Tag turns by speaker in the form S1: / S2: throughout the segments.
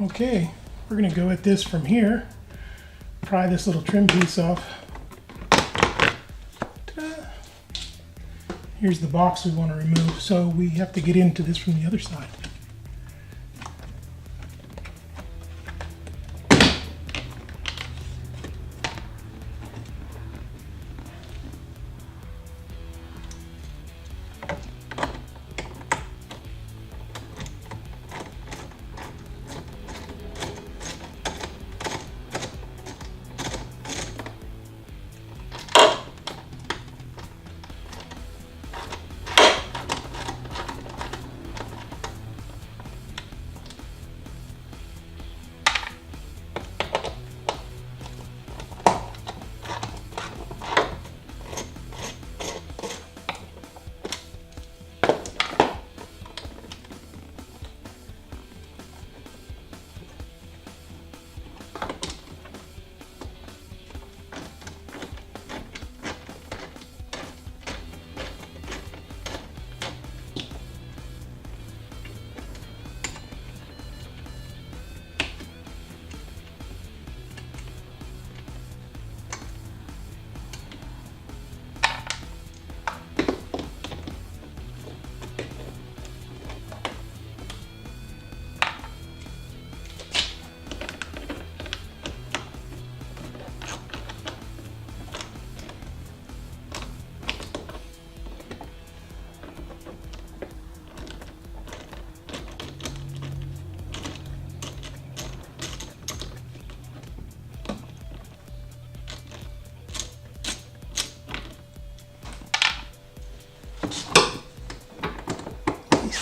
S1: Okay, we're going to go at this from here. Pry this little trim piece off. Ta-da. Here's the box we want to remove, so we have to get into this from the other side.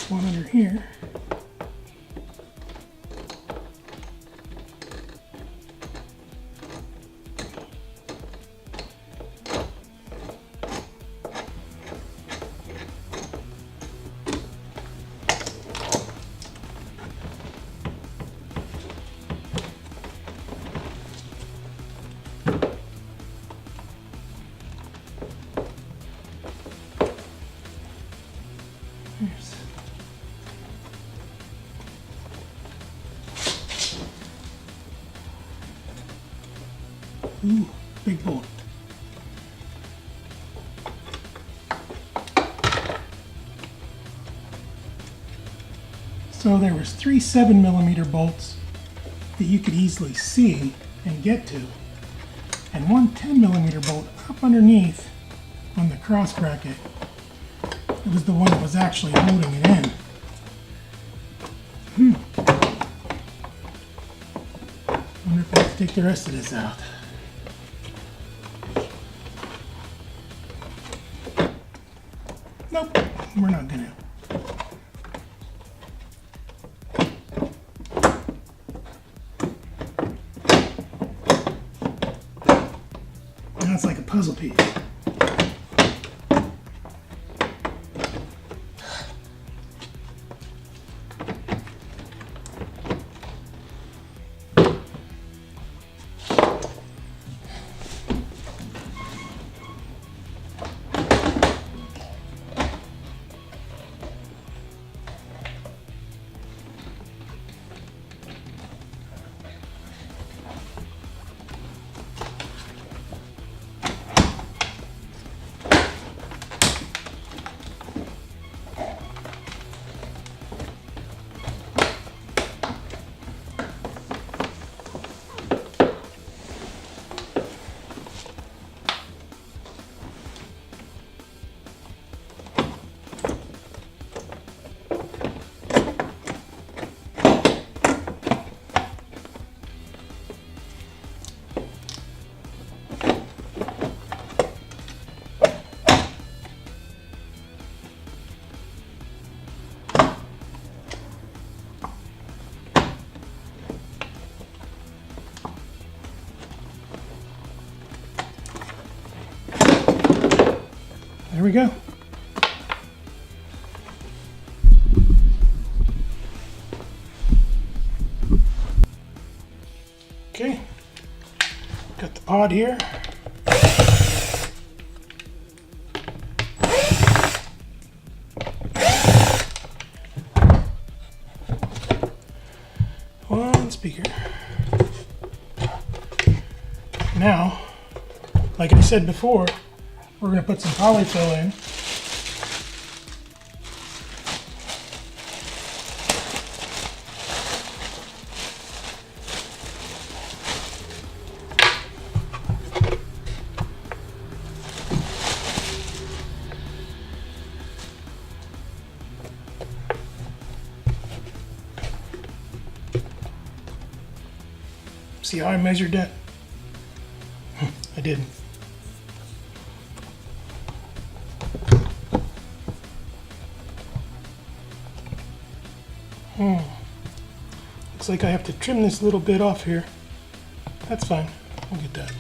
S1: One under here. Ooh, big bolt. So there was 3 7mm bolts that you could easily see and get to, and 1 10mm bolt up underneath on the cross bracket. It was the one that was actually holding it in. Wonder if I have to take the rest of this out. Nope, we're not gonna. Now it's like a puzzle piece. There we go. Okay, got the pod here. one speaker. Now, like I said before, we're going to put some polyfill in. See how I measured that? I didn't. Looks like I have to trim this little bit off here. That's fine. We'll get that.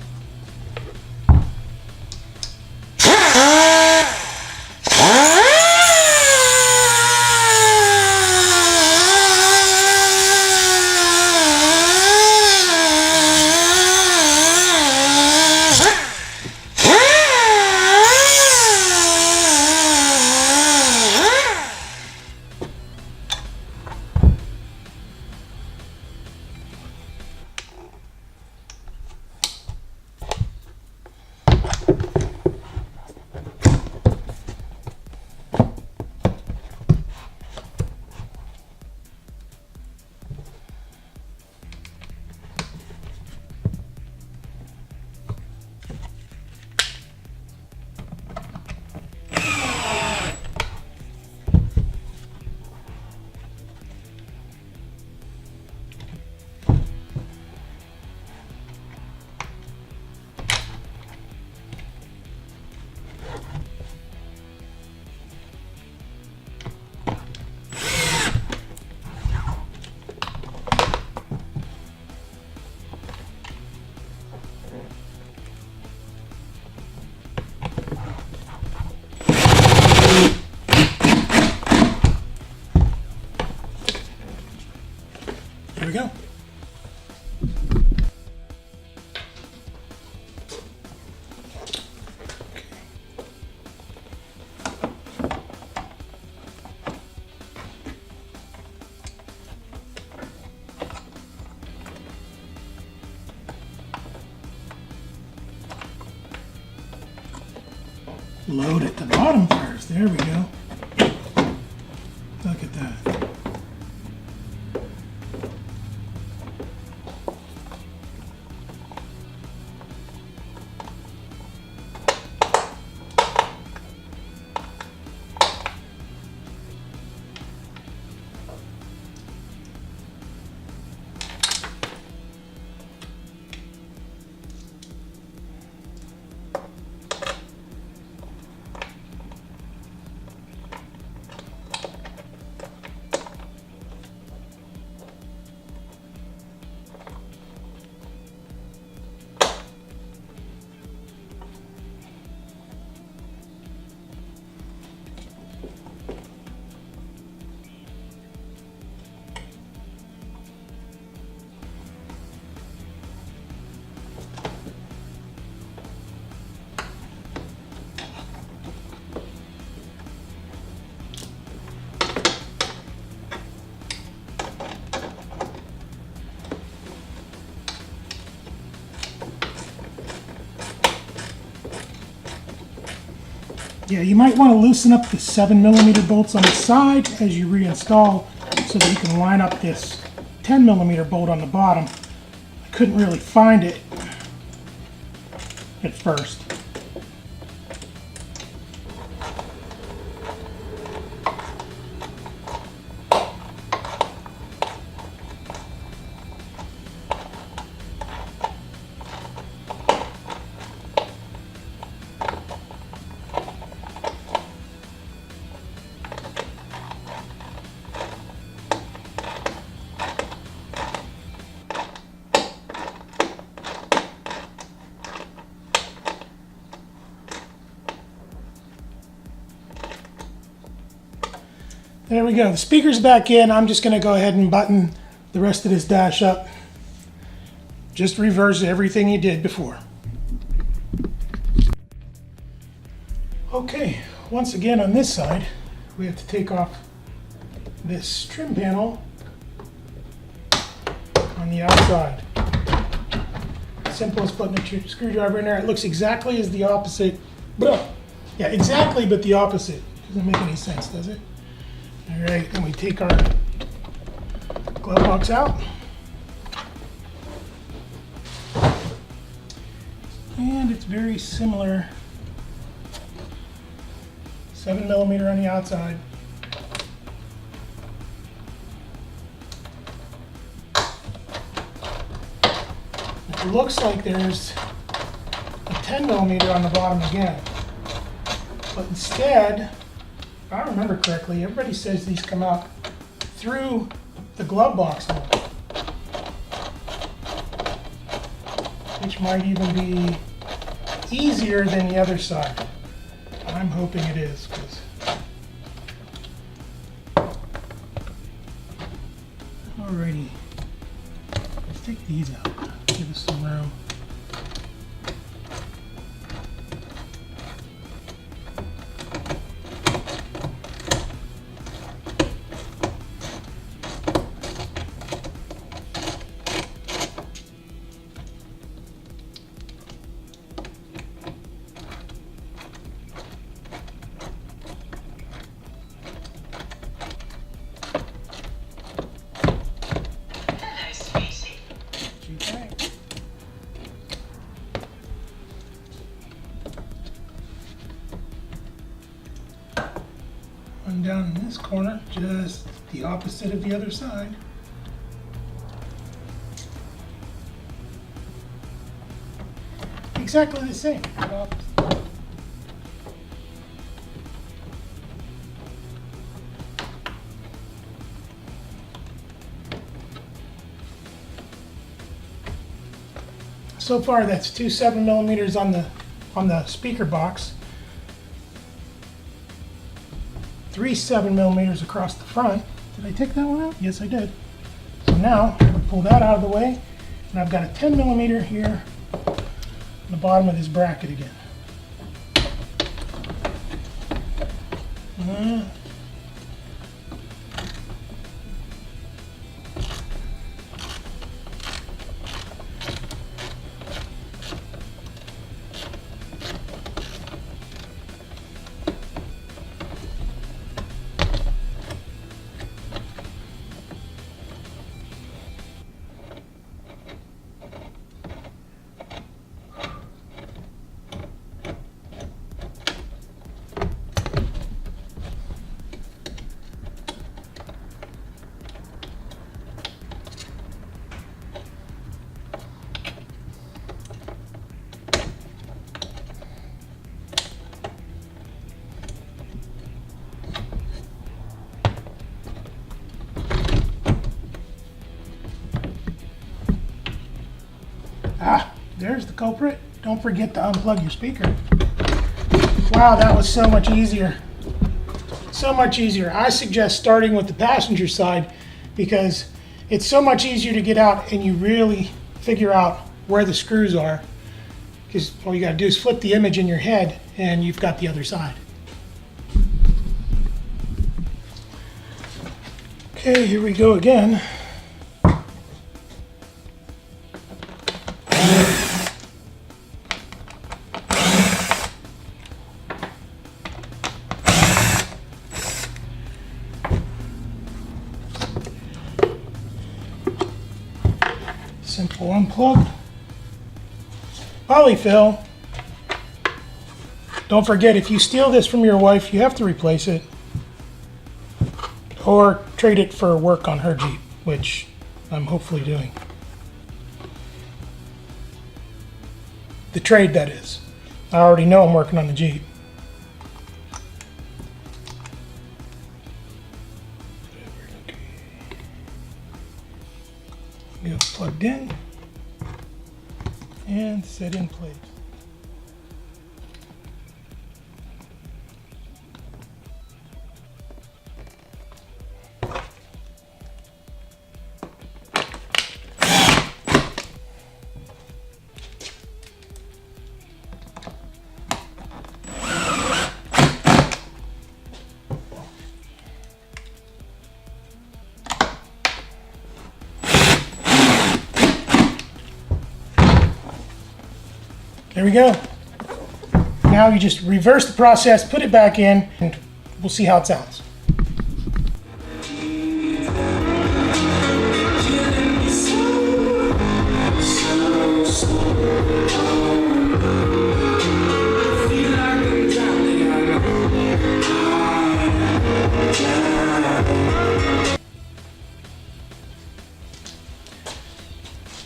S1: There we go. Load at the bottom first. There we go. Look at that. Yeah, you might want to loosen up the 7mm bolts on the side as you reinstall so that you can line up this 10mm bolt on the bottom. I couldn't really find it at first. There we go. The speaker's back in. I'm just going to go ahead and button the rest of this dash up. Just reverse everything you did before. Okay, once again on this side, we have to take off this trim panel on the outside. Simple as putting a screwdriver in there. It looks exactly as the opposite. Yeah, exactly, but the opposite. Doesn't make any sense, does it? All right, then we take our glove box out. And it's very similar. 7mm on the outside. It looks like there's a 10mm on the bottom again. But instead, if I remember correctly, everybody says these come out through the glove box hole, which might even be easier than the other side. I'm hoping it is, because alrighty, let's take these out, give us some room. One down in this corner, just the opposite of the other side. Exactly the same. So far, that's 2 7mm on the speaker box. 3 7mm across the front. Did I take that one out? Yes, I did. So now, I'm going to pull that out of the way, and I've got a 10mm here on the bottom of this bracket again. There's the culprit. Don't forget to unplug your speaker. Wow, that was so much easier. So much easier. I suggest starting with the passenger side because it's so much easier to get out and you really figure out where the screws are. Because all you got to do is flip the image in your head and you've got the other side. Okay, here we go again. Simple unplug. Polyfill. Don't forget, if you steal this from your wife, you have to replace it. Or trade it for work on her Jeep, which I'm hopefully doing. The trade, that is. I already know I'm working on the Jeep. Get it plugged in and set in place. There we go. Now you just reverse the process, put it back in, and we'll see how it sounds.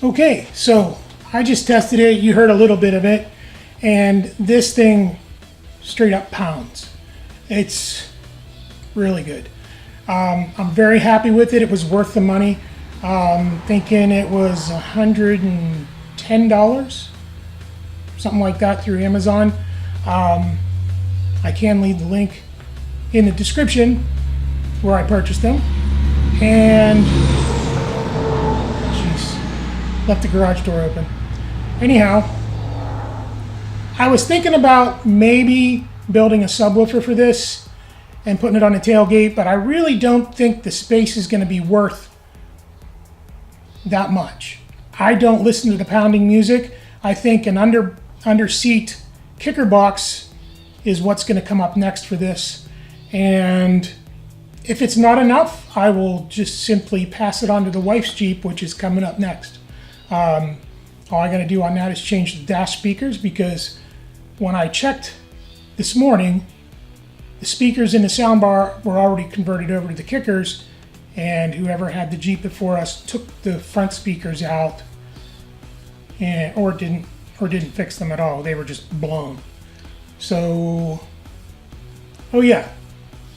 S1: Okay, so I just tested it. You heard a little bit of it, and this thing straight up pounds. It's really good. I'm very happy with it. It was worth the money. Thinking it was $110, something like that, through Amazon. I can leave the link in the description where I purchased them. And left the garage door open. Anyhow, I was thinking about maybe building a subwoofer for this and putting it on a tailgate, but I really don't think the space is going to be worth that much. I don't listen to the pounding music. I think an under seat kicker box is what's going to come up next for this. And if it's not enough, I will just simply pass it on to the wife's Jeep, which is coming up next. All I got to do on that is change the dash speakers, because when I checked this morning, the speakers in the soundbar were already converted over to the kickers, and whoever had the Jeep before us took the front speakers out, and or didn't fix them at all. They were just blown. So, oh yeah,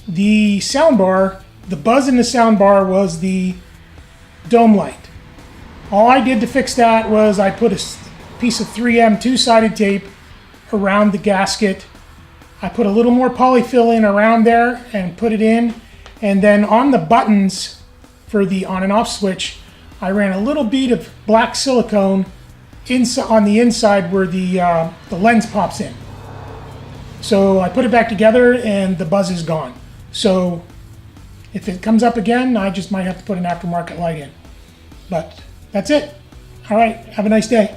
S1: the soundbar, the buzz in the soundbar was the dome light. All I did to fix that was I put a piece of 3M two-sided tape around the gasket. I put a little more polyfill in around there and put it in. And then on the buttons for the on and off switch, I ran a little bead of black silicone on the inside where the lens pops in. So I put it back together and the buzz is gone. So if it comes up again, I just might have to put an aftermarket light in. But that's it. All right, have a nice day.